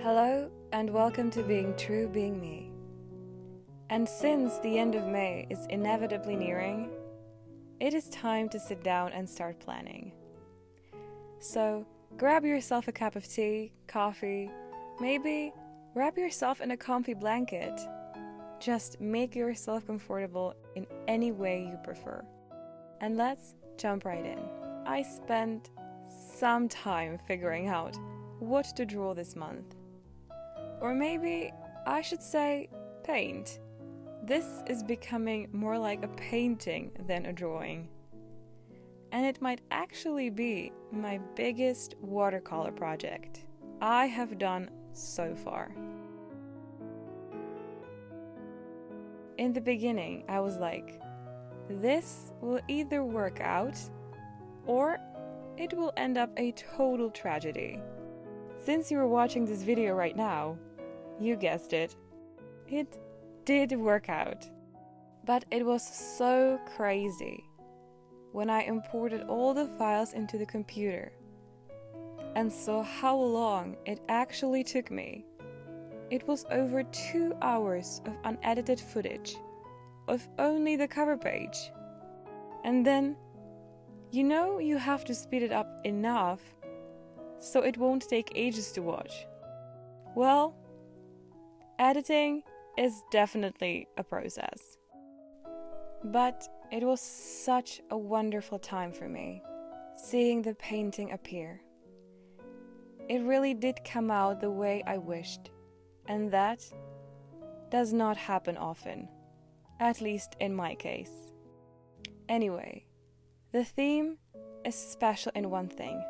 Hello and welcome to Being True, Being Me. And since the end of May is inevitably nearing, it is time to sit down and start planning. So grab yourself a cup of tea, coffee, maybe wrap yourself in a comfy blanket. Just make yourself comfortable in any way you prefer. And let's jump right in. I spent some time figuring out what to draw this month. Or maybe I should say paint. This is becoming more like a painting than a drawing. And it might actually be my biggest watercolor project I have done so far. In the beginning, I was like, this will either work out or it will end up a total tragedy. Since you are watching this video right now, you guessed it. It did work out. But it was so crazy when I imported all the files into the computer and saw how long it actually took me. It was over 2 hours of unedited footage of only the cover page. And then, you have to speed it up enough so it won't take ages to watch. Well, editing is definitely a process. But it was such a wonderful time for me, seeing the painting appear. It really did come out the way I wished, and that does not happen often, at least in my case. Anyway, the theme is special in one thing.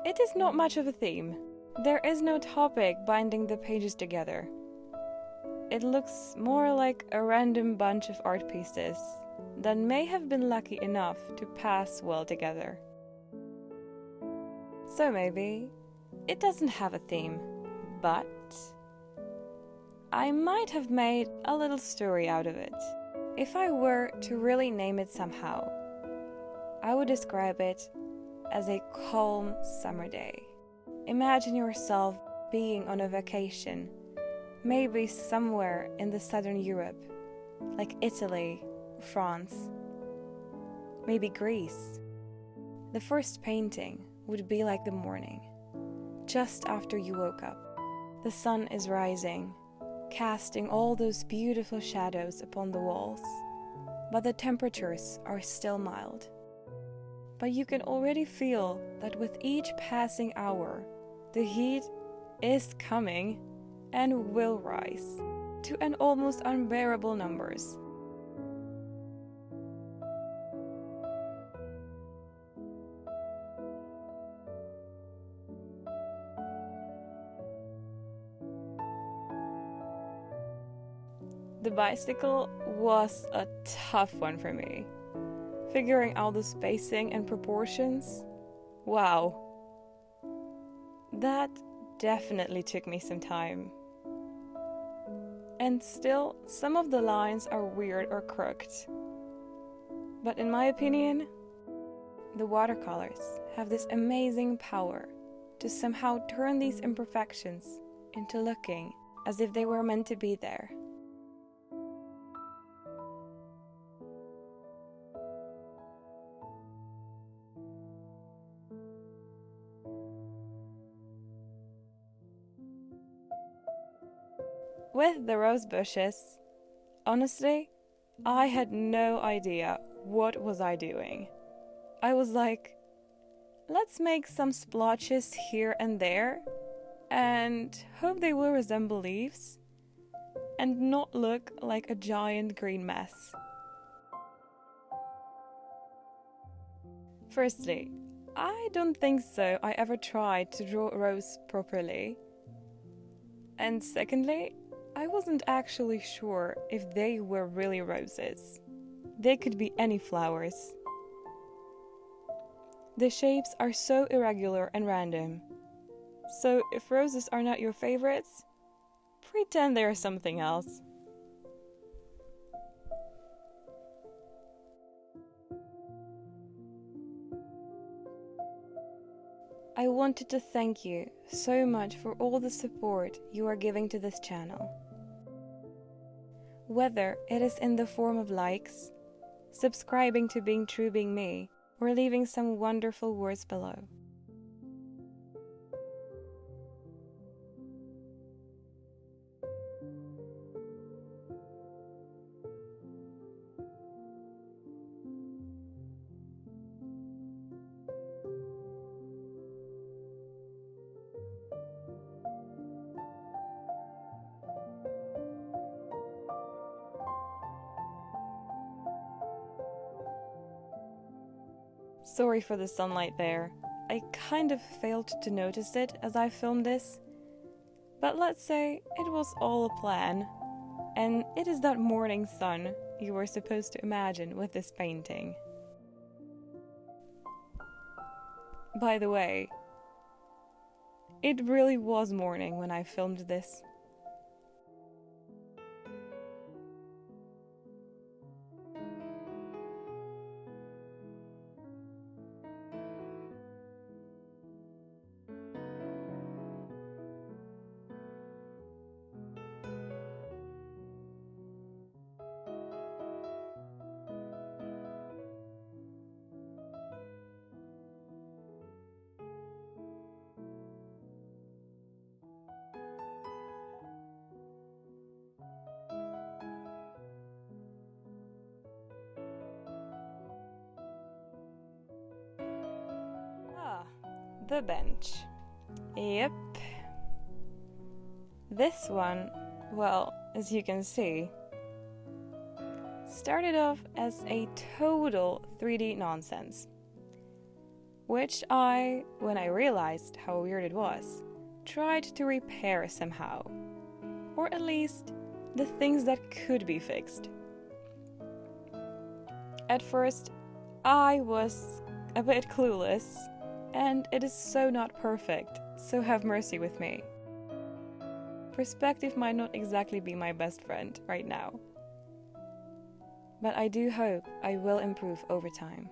It is not much of a theme. There is no topic binding the pages together. It looks more like a random bunch of art pieces that may have been lucky enough to pass well together. So maybe it doesn't have a theme, but I might have made a little story out of it. If I were to really name it somehow, I would describe it as a calm summer day. Imagine yourself being on a vacation, maybe somewhere in the southern Europe, like Italy, France, maybe Greece. The first painting would be like the morning, just after you woke up. The sun is rising, casting all those beautiful shadows upon the walls, but the temperatures are still mild. But you can already feel that with each passing hour, the heat is coming and will rise to an almost unbearable numbers. The bicycle was a tough one for me. Figuring out the spacing and proportions, wow. That definitely took me some time. And still, some of the lines are weird or crooked. But in my opinion, the watercolors have this amazing power to somehow turn these imperfections into looking as if they were meant to be there. With the rose bushes, honestly, I had no idea what was I doing. I was like, let's make some splotches here and there and hope they will resemble leaves and not look like a giant green mess. Firstly, I don't think so I ever tried to draw a rose properly. And secondly, I wasn't actually sure if they were really roses. They could be any flowers. The shapes are so irregular and random. So if roses are not your favorites, pretend they are something else. I wanted to thank you so much for all the support you are giving to this channel. Whether it is in the form of likes, subscribing to Being True Being Me, or leaving some wonderful words below. Sorry for the sunlight there. I kind of failed to notice it as I filmed this. But let's say it was all a plan, and it is that morning sun you were supposed to imagine with this painting. By the way, it really was morning when I filmed this. The bench. Yep. This one, well, as you can see, started off as a total 3D nonsense, which when I realized how weird it was, tried to repair somehow, or at least the things that could be fixed. At first, I was a bit clueless, and it is so not perfect, so have mercy with me. Perspective might not exactly be my best friend right now, but I do hope I will improve over time.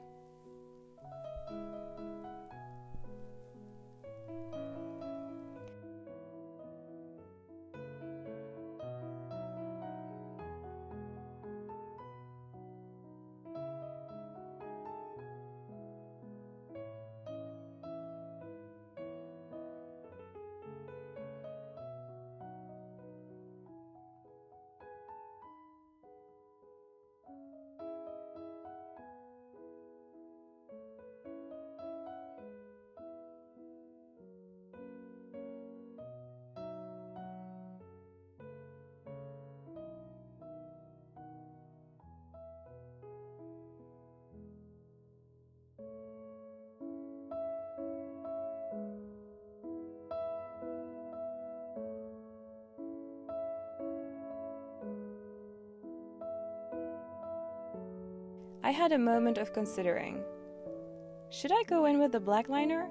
I had a moment of considering, should I go in with the black liner,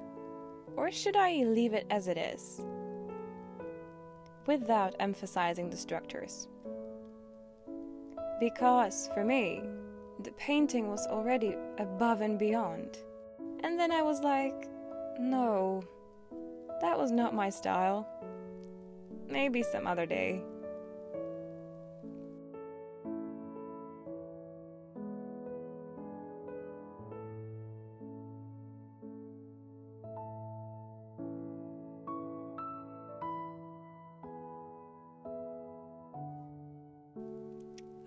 or should I leave it as it is, without emphasizing the structures? Because, for me, the painting was already above and beyond. And then I was like, no, that was not my style. Maybe some other day.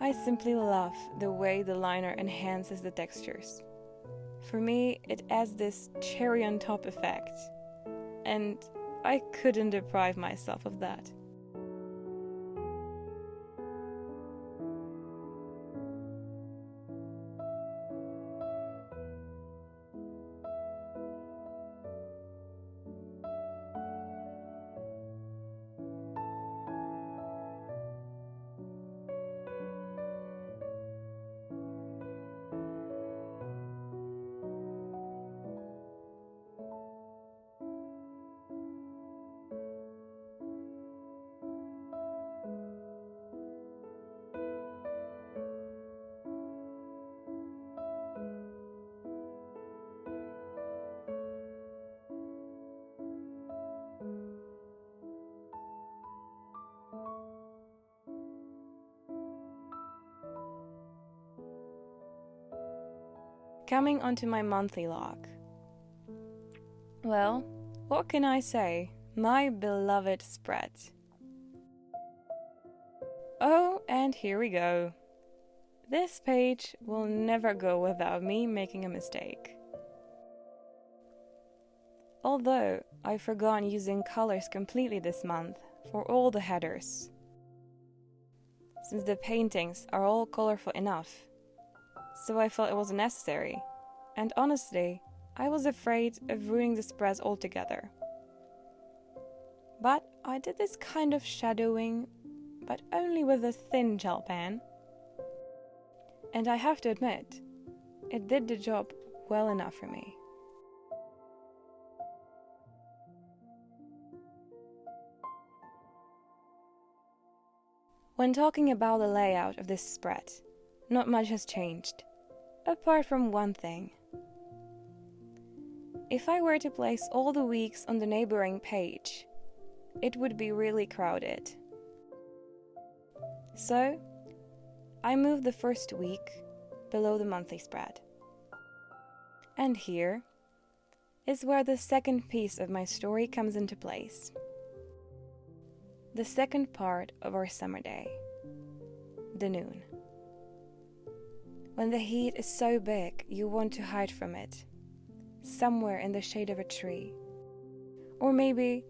I simply love the way the liner enhances the textures. For me, it adds this cherry on top effect, and I couldn't deprive myself of that. Coming onto my monthly log. Well, what can I say? My beloved spread. Oh, and here we go. This page will never go without me making a mistake. Although I've forgotten using colors completely this month for all the headers, since the paintings are all colorful enough, so I felt it wasn't necessary, and honestly, I was afraid of ruining the spreads altogether. But I did this kind of shadowing, but only with a thin gel pen, and I have to admit, it did the job well enough for me. When talking about the layout of this spread, not much has changed, apart from one thing. If I were to place all the weeks on the neighboring page, it would be really crowded. So, I moved the first week below the monthly spread. And here is where the second piece of my story comes into place. The second part of our summer day, the noon. When the heat is so big you want to hide from it, somewhere in the shade of a tree, or maybe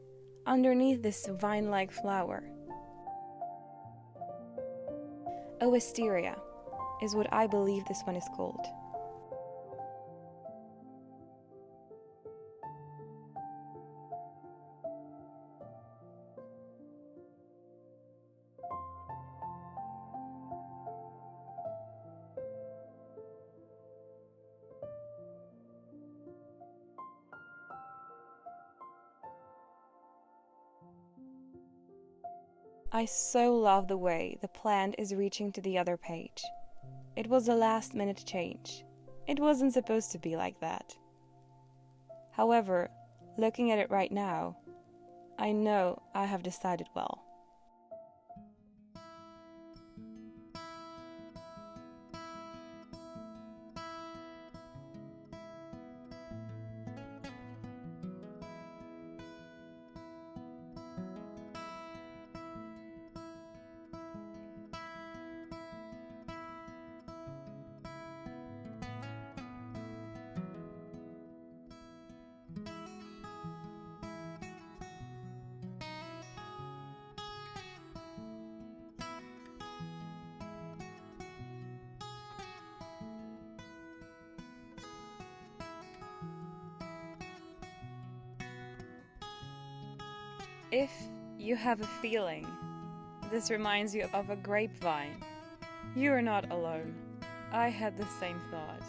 underneath this vine-like flower. A wisteria is what I believe this one is called. I so love the way the plant is reaching to the other page. It was a last-minute change. It wasn't supposed to be like that. However, looking at it right now, I know I have decided well. If you have a feeling this reminds you of a grapevine, you are not alone. I had the same thought.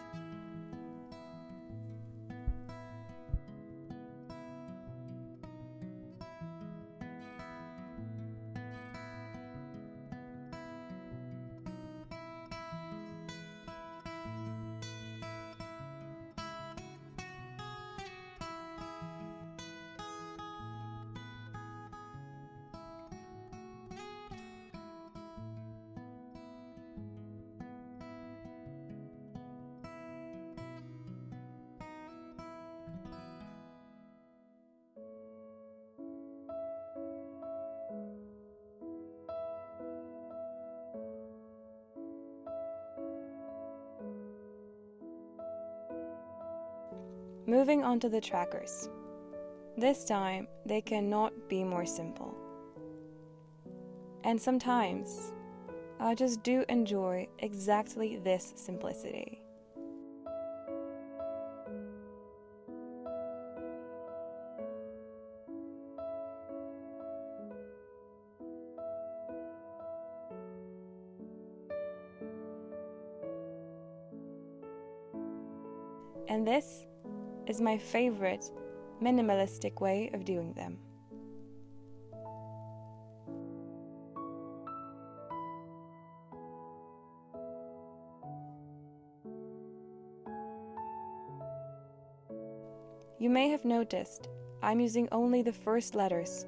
Moving on to the trackers. This time, they cannot be more simple. And sometimes, I just do enjoy exactly this simplicity. And this is my favorite minimalistic way of doing them. You may have noticed I'm using only the first letters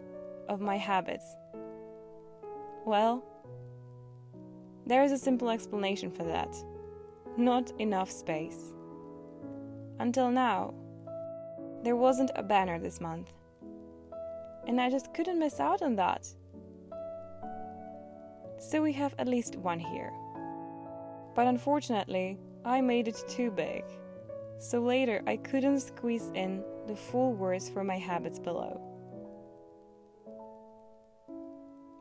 of my habits. Well, there is a simple explanation for that. Not enough space. Until now. There wasn't a banner this month. And I just couldn't miss out on that. So we have at least one here. But unfortunately, I made it too big. So later I couldn't squeeze in the full words for my habits below.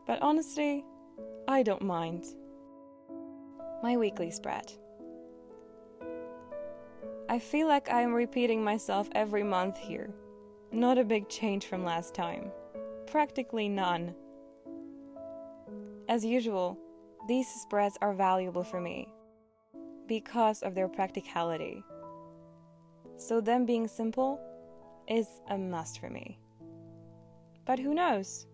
But honestly, I don't mind. My weekly spread. I feel like I am repeating myself every month here. Not a big change from last time. Practically none. As usual, these spreads are valuable for me because of their practicality. So them being simple is a must for me. But who knows?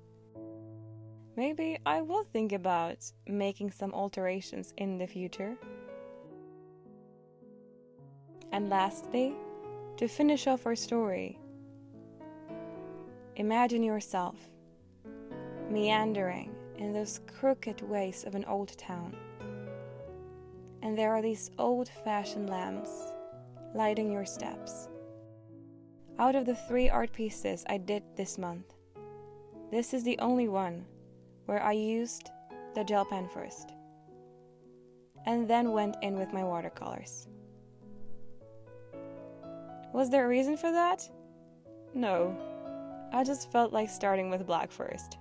Maybe I will think about making some alterations in the future. And lastly, to finish off our story, imagine yourself meandering in those crooked ways of an old town. And there are these old-fashioned lamps lighting your steps. Out of the 3 art pieces I did this month, this is the only one where I used the gel pen first, and then went in with my watercolors. Was there a reason for that? No, I just felt like starting with black first.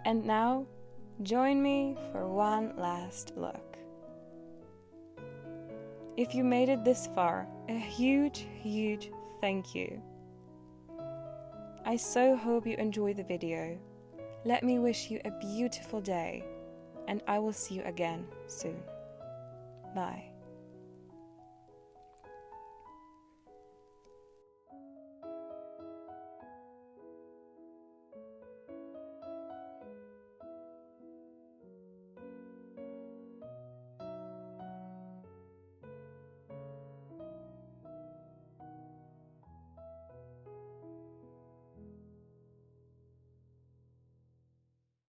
And now, join me for one last look. If you made it this far, a huge, huge thank you. I so hope you enjoyed the video. Let me wish you a beautiful day, and I will see you again soon. Bye.